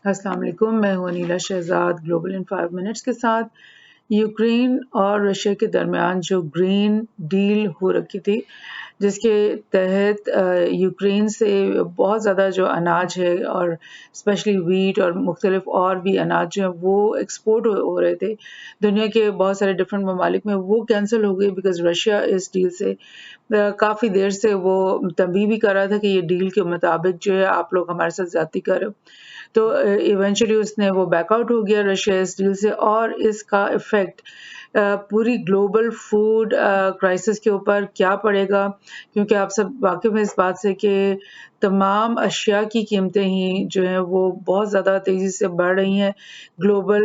السلام علیکم، میں ہوں انیلا شہزاد گلوبل ان 5 منٹس کے ساتھ۔ یوکرین اور رشیا کے درمیان جو گرین ڈیل ہو رکھی تھی، جس کے تحت یوکرین سے بہت زیادہ جو اناج ہے اور اسپیشلی ویٹ اور مختلف اور بھی اناج جو ہیں وہ ایکسپورٹ ہو رہے تھے دنیا کے بہت سارے ڈفرینٹ ممالک میں، وہ کینسل ہو گئی بیکاز رشیا اس ڈیل سے کافی دیر سے وہ تنبیہ بھی کر رہا تھا کہ یہ ڈیل کے مطابق جو ہے آپ لوگ ہمارے ساتھ زیادتی کر رہے ہو۔ تو ایونچولی اس نے وہ بیک آؤٹ ہو گیا رشیا اس ڈیل سے، اور اس کا افیکٹ پوری گلوبل فوڈ کرائسس کے اوپر کیا پڑے گا، کیونکہ آپ سب واقف ہیں اس بات سے کہ تمام اشیاء کی قیمتیں ہی جو ہیں وہ بہت زیادہ تیزی سے بڑھ رہی ہیں۔ گلوبل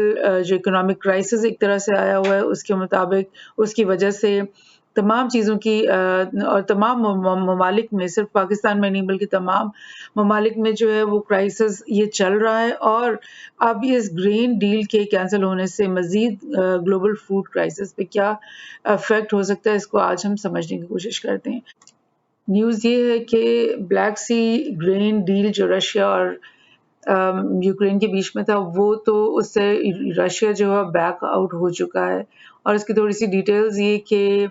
جو اکنامک کرائسس ایک طرح سے آیا ہوا ہے، اس کے مطابق اس کی وجہ سے تمام چیزوں کی اور تمام ممالک میں، صرف پاکستان میں نہیں بلکہ تمام ممالک میں جو ہے وہ کرائسس یہ چل رہا ہے، اور اب اس گرین ڈیل کے کینسل ہونے سے مزید گلوبل فوڈ کرائسس پہ کیا افیکٹ ہو سکتا ہے، اس کو آج ہم سمجھنے کی کوشش کرتے ہیں۔ نیوز یہ ہے کہ بلیک سی گرین ڈیل جو رشیا اور یوکرین کے بیچ میں تھا، وہ تو اس سے رشیا جو ہے بیک آؤٹ ہو چکا ہے، اور اس کی تھوڑی سی ڈیٹیلز یہ کہ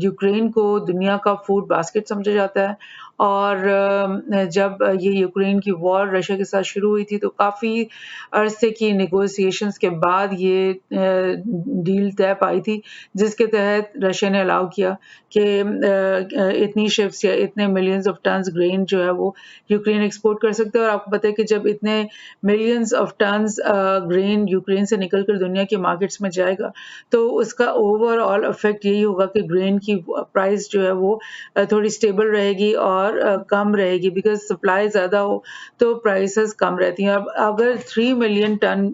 یوکرین کو دنیا کا فوڈ باسکٹ سمجھا جاتا ہے، اور جب یہ یوکرین کی وار رشیا کے ساتھ شروع ہوئی تھی تو کافی عرصے کی نیگوسیشنز کے بعد یہ ڈیل طے پائی تھی، جس کے تحت رشیا نے الاؤ کیا کہ اتنی شپس یا اتنے ملینز آف ٹنز گرین جو ہے وہ یوکرین ایکسپورٹ کر سکتے ہیں۔ اور آپ کو پتہ ہے کہ جب اتنے millions of tons green Ukraine سے نکل کر دنیا کے مارکیٹس میں جائے گا تو اس کا اوور آل افیکٹ یہی ہوگا کہ گرین کی پرائس جو ہے وہ تھوڑی اسٹیبل رہے گی اور کم رہے گی، بیکاز سپلائی زیادہ ہو تو پرائسز کم رہتی ہیں۔ اب اگر 3 ملین ٹن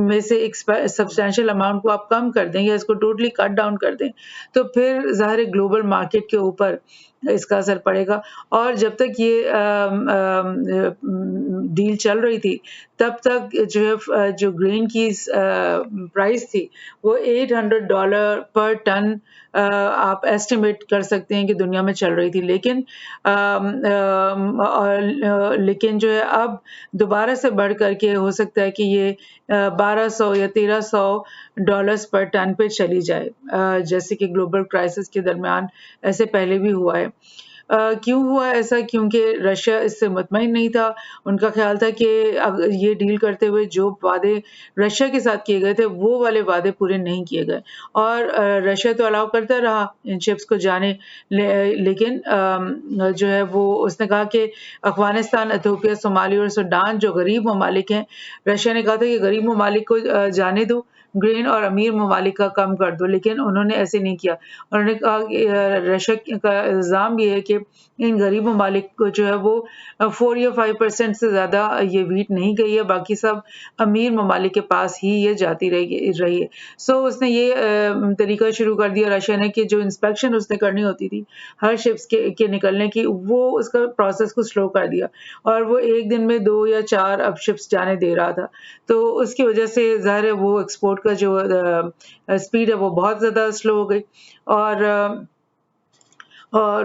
میں سے ایک سبسٹینشیل اماؤنٹ کو آپ کم کر دیں یا اس کو ٹوٹلی کٹ ڈاؤن کر دیں تو پھر ظاہر گلوبل مارکیٹ کے اوپر اس کا اثر پڑے گا۔ اور جب تک یہ ڈیل چل رہی تھی تب تک جو گرین کی پرائس تھی وہ $800 پر ٹن آپ ایسٹیمیٹ کر سکتے ہیں کہ دنیا میں چل رہی تھی، لیکن جو ہے اب دوبارہ سے بڑھ کر کے ہو سکتا ہے کہ یہ $1200 یا $1300 پر ٹن پہ چلی جائے، جیسے کہ گلوبل کرائسس کے درمیان ایسے پہلے بھی ہوا ہے۔ کیوں ہوا ایسا؟ کیونکہ رشیا اس سے مطمئن نہیں تھا۔ ان کا خیال تھا کہ یہ ڈیل کرتے ہوئے جو وعدے رشیا کے ساتھ کیے گئے تھے وہ والے وعدے پورے نہیں کیے گئے، اور رشیا تو الاؤ کرتا رہا ان شپس کو جانے، لیکن جو ہے وہ اس نے کہا کہ افغانستان، ایتھوپیا، صومالیہ اور سوڈان جو غریب ممالک ہیں، رشیا نے کہا تھا کہ غریب ممالک کو جانے دو گرین اور امیر ممالک کا کم کر دو، لیکن انہوں نے ایسے نہیں کیا۔ انہوں نے کہا کہ رشیا کا الزام یہ ہے کہ ان غریب ممالک کو جو ہے وہ 4 یا 5% سے زیادہ یہ ویٹ نہیں گئی ہے، باقی سب امیر ممالک کے پاس ہی یہ جاتی رہی ہے۔ سو اس نے یہ طریقہ شروع کر دیا رشیا نے کہ جو انسپیکشن اس نے کرنی ہوتی تھی ہر شپس کے نکلنے کی، وہ اس کا پروسیس کو سلو کر دیا، اور وہ ایک دن میں 2 یا 4 اب شپس جانے دے رہا تھا۔ تو اس کی وجہ سے ظاہر ہے وہ ایکسپورٹ کا جو اسپیڈ ہے وہ بہت زیادہ سلو ہو گئی، اور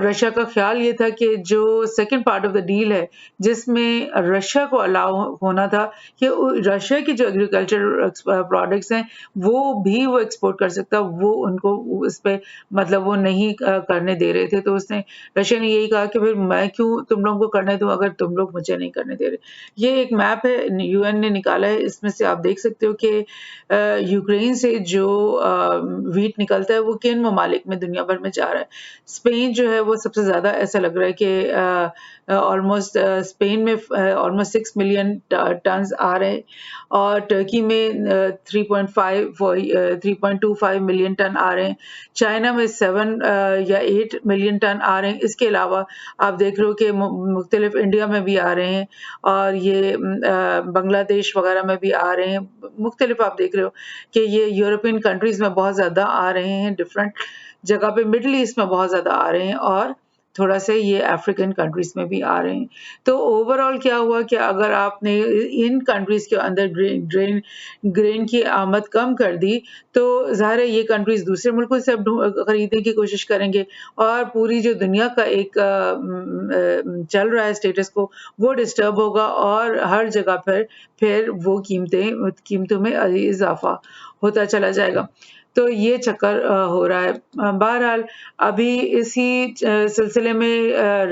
رشیا کا خیال یہ تھا کہ جو second part of the deal ہے جس میں رشیا کو الاؤ ہونا تھا کہ رشیا کی جو ایگریکلچر پروڈکٹس ہیں وہ بھی وہ ایکسپورٹ کر سکتا، وہ ان کو اس پہ مطلب وہ نہیں کرنے دے رہے تھے۔ تو اس نے رشیا نے یہی کہا کہ پھر میں کیوں تم لوگوں کو کرنے دوں اگر تم لوگ مجھے نہیں کرنے دے رہے۔ یہ ایک میپ ہے UN نے نکالا ہے، اس میں سے آپ دیکھ سکتے ہو کہ یوکرین سے جو ویٹ نکلتا ہے وہ کن ممالک میں دنیا بھر میں جا رہا ہے۔ اسپین جو ہے وہ سب سے زیادہ ایسا لگ رہا ہے کہ آلموسٹ اسپین میں آلموسٹ 6 ملین ٹنز آ رہے ہیں، اور ٹرکی میں 3.25 ملین ٹن آ رہے ہیں، چائنا میں 7 یا 8 ملین ٹن آ رہے ہیں۔ اس کے علاوہ آپ دیکھ رہے ہو کہ مختلف انڈیا میں بھی آ رہے ہیں، اور یہ بنگلہ دیش وغیرہ میں بھی آ رہے ہیں، مختلف آپ دیکھ رہے ہو کہ یہ یورپین کنٹریز میں بہت زیادہ آ رہے ہیں، ڈفرینٹ جگہ پہ، مڈل ایسٹ میں بہت زیادہ آ رہے ہیں، اور تھوڑا سے یہ افریقن کنٹریز میں بھی آ رہے ہیں. تو اوور آل کیا ہوا کہ اگر آپ نے ان کنٹریز کے اندر گرین کی آمد کم کر دی تو ظاہر ہے یہ کنٹریز دوسرے ملکوں سے اب خریدنے کی کوشش کریں گے اور پوری جو دنیا کا ایک چل رہا ہے اسٹیٹس کو وہ ڈسٹرب ہوگا اور ہر جگہ پر پھر وہ قیمتوں میں اضافہ ہوتا چلا جائے گا. تو یہ چکر ہو رہا ہے. بہرحال ابھی اسی سلسلے میں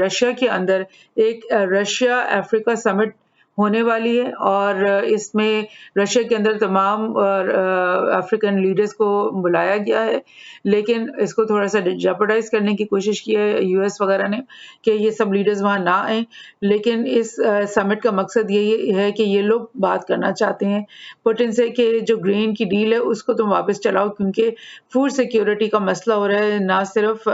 رشیا کے اندر ایک رشیا افریقہ سمٹ ہونے والی ہے اور اس میں رشیا کے اندر تمام افریقن لیڈرز کو بلایا گیا ہے لیکن اس کو تھوڑا سا جیپرڈائز کرنے کی کوشش کی ہے یو ایس وغیرہ نے کہ یہ سب لیڈرز وہاں نہ آئیں. لیکن اس سمٹ کا مقصد یہی ہے کہ یہ لوگ بات کرنا چاہتے ہیں پوٹن سے کہ جو گرین کی ڈیل ہے اس کو تم واپس چلاؤ کیونکہ فوڈ سیکیورٹی کا مسئلہ ہو رہا ہے نہ صرف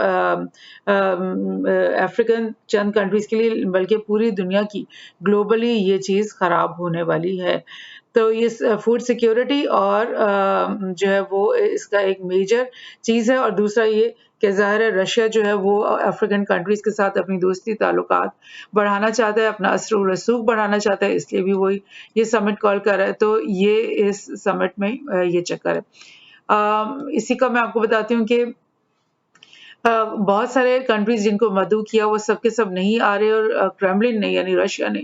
افریقن چند کنٹریز کے لیے بلکہ پوری دنیا کی گلوبلی یہ چیز خراب ہونے والی ہے. تو یہ فوڈ سیکیورٹی اور جو ہے وہ اس کا ایک میجر چیز ہے اور دوسرا یہ کہ ظاہر ہے رشیا جو ہے وہ افریقن کنٹریز کے ساتھ اپنی دوستی تعلقات بڑھانا چاہتا ہے اپنا اثر و رسوخ بڑھانا چاہتا ہے اس لیے بھی وہی یہ سمٹ کال کر رہا ہے. تو یہ اس سمٹ میں یہ چکر ہے. اسی کا میں آپ کو بتاتی ہوں کہ بہت سارے کنٹریز جن کو مدعو کیا وہ سب کے سب نہیں آ رہے اور کرملن نے یعنی رشیا نے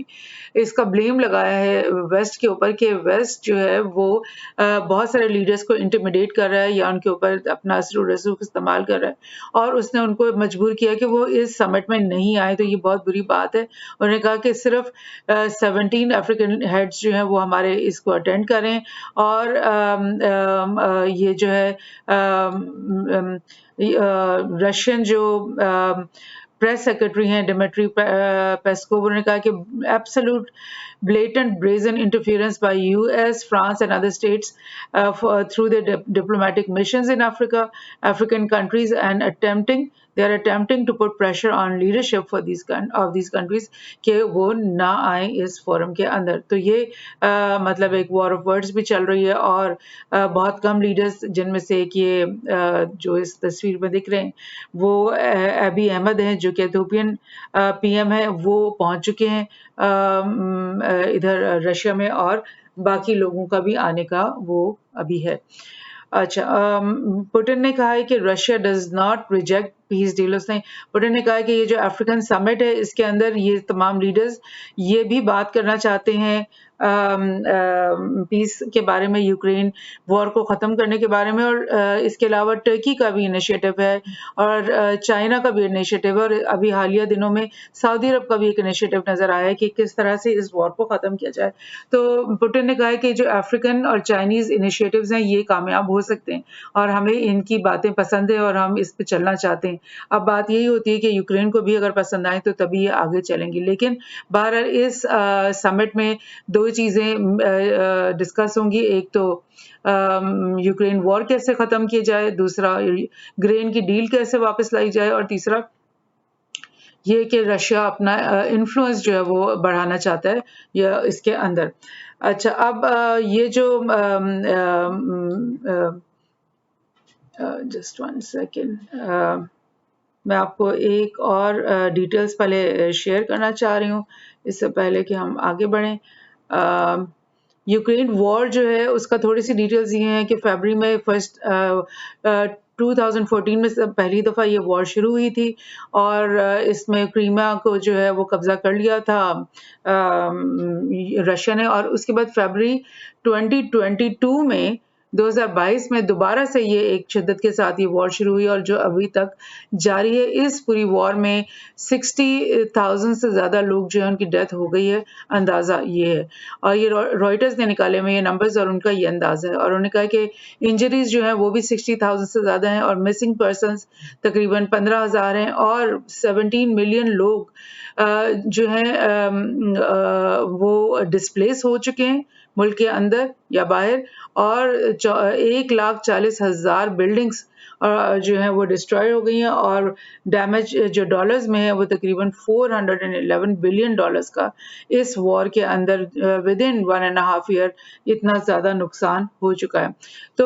اس کا بلیم لگایا ہے ویسٹ کے اوپر کہ ویسٹ جو ہے وہ بہت سارے لیڈرز کو انٹیمیڈیٹ کر رہا ہے یا ان کے اوپر اپنا اثر و رسوخ استعمال کر رہا ہے اور اس نے ان کو مجبور کیا کہ وہ اس سمٹ میں نہیں آئے. تو یہ بہت بری بات ہے. انہوں نے کہا کہ صرف 17 افریقن ہیڈز جو ہیں وہ ہمارے اس کو اٹینڈ کریں اور یہ جو ہے رشین جو پریس سیکرٹری ہیں ڈیمیٹری پیسکوو نے کہا کہ absolute blatant brazen interference by US, France and other states through their diplomatic missions in African countries and they are attempting to put pressure on leadership for these countries کہ وہ نہ آئیں اس forum کے اندر. تو یہ مطلب ایک وار آف ورڈز بھی چل رہی ہے اور بہت کم لیڈرز جن میں سے ایک یہ جو اس تصویر میں دکھ رہے ہیں وہ ابی احمد ہیں جو کہ ایتھوپین پی ایم ہے وہ پہنچ چکے ہیں ادھر رشیا میں اور باقی لوگوں کا بھی آنے کا وہ ابھی ہے. اچھا پوٹن نے کہا ہے کہ Russia does not reject peace deal. اس نے پوٹن نے کہا کہ یہ جو افریقن سمٹ ہے اس کے اندر یہ تمام لیڈرز یہ بھی بات کرنا چاہتے ہیں پیس کے بارے میں یوکرین وار کو ختم کرنے کے بارے میں اور اس کے علاوہ ٹرکی کا بھی انیشیٹو ہے اور چائنا کا بھی انیشیٹو ہے اور ابھی حالیہ دنوں میں سعودی عرب کا بھی ایک انیشیٹو نظر آیا ہے کہ کس طرح سے اس وار کو ختم کیا جائے. تو پوٹن نے کہا ہے کہ جو افریقن اور چائنیز انیشیٹوز ہیں یہ کامیاب ہو سکتے ہیں اور ہمیں ان کی باتیں پسند ہیں اور ہم اس پہ چلنا چاہتے ہیں. اب بات یہی ہوتی ہے کہ یوکرین کو بھی اگر پسند آئے تو تبھی یہ آگے چلیں گے. لیکن بہرحال اس سمٹ میں دو چیزیں ڈسکس ہوں گی. ایک تو یوکرین وار کیسے ختم کی جائے, دوسرا گرین کی ڈیل کیسے واپس لائی جائے اور تیسرا یہ کہ رشیا اپنا انفلوئنس جو ہے وہ بڑھانا چاہتا ہے یا اس کے اندر. اچھا اب یہ جو جسٹ ون سیکنڈ میں آپ کو ایک اور ڈیٹیلز پہلے شیئر کرنا چاہ رہی ہوں اس سے پہلے کہ ہم آگے بڑھیں. یوکرین وار جو ہے اس کا تھوڑی سی ڈیٹیلز یہ ہیں کہ فیبری میں 2014 میں پہلی دفعہ یہ وار شروع ہوئی تھی اور اس میں کریمیا کو جو ہے وہ قبضہ کر لیا تھا رشیا نے اور اس کے بعد فیبری 2022 میں 2022 میں دوبارہ سے یہ ایک شدت کے ساتھ یہ وار شروع ہوئی اور جو ابھی تک جاری ہے. اس پوری وار میں 60,000 سے زیادہ لوگ جو ہیں ان کی ڈیتھ ہو گئی ہے اندازہ یہ ہے اور یہ رائٹرز نے نکالے ہوئے یہ نمبرز اور ان کا یہ اندازہ ہے اور انہوں نے کہا کہ انجریز جو ہیں وہ بھی 60,000 سے زیادہ ہیں اور مسنگ پرسنز تقریباً 15,000 ہیں اور 17 ملین لوگ جو ہیں وہ ڈسپلیس ہو چکے ہیں ملک کے اندر یا باہر اور 1,40,000 بلڈنگز جو ہیں وہ ڈسٹرائے ہو گئی ہیں اور ڈیمیج جو ڈالرز میں ہے وہ تقریباً $411 بلین کا اس وار کے اندر ود ان 1.5 year اتنا زیادہ نقصان ہو چکا ہے. تو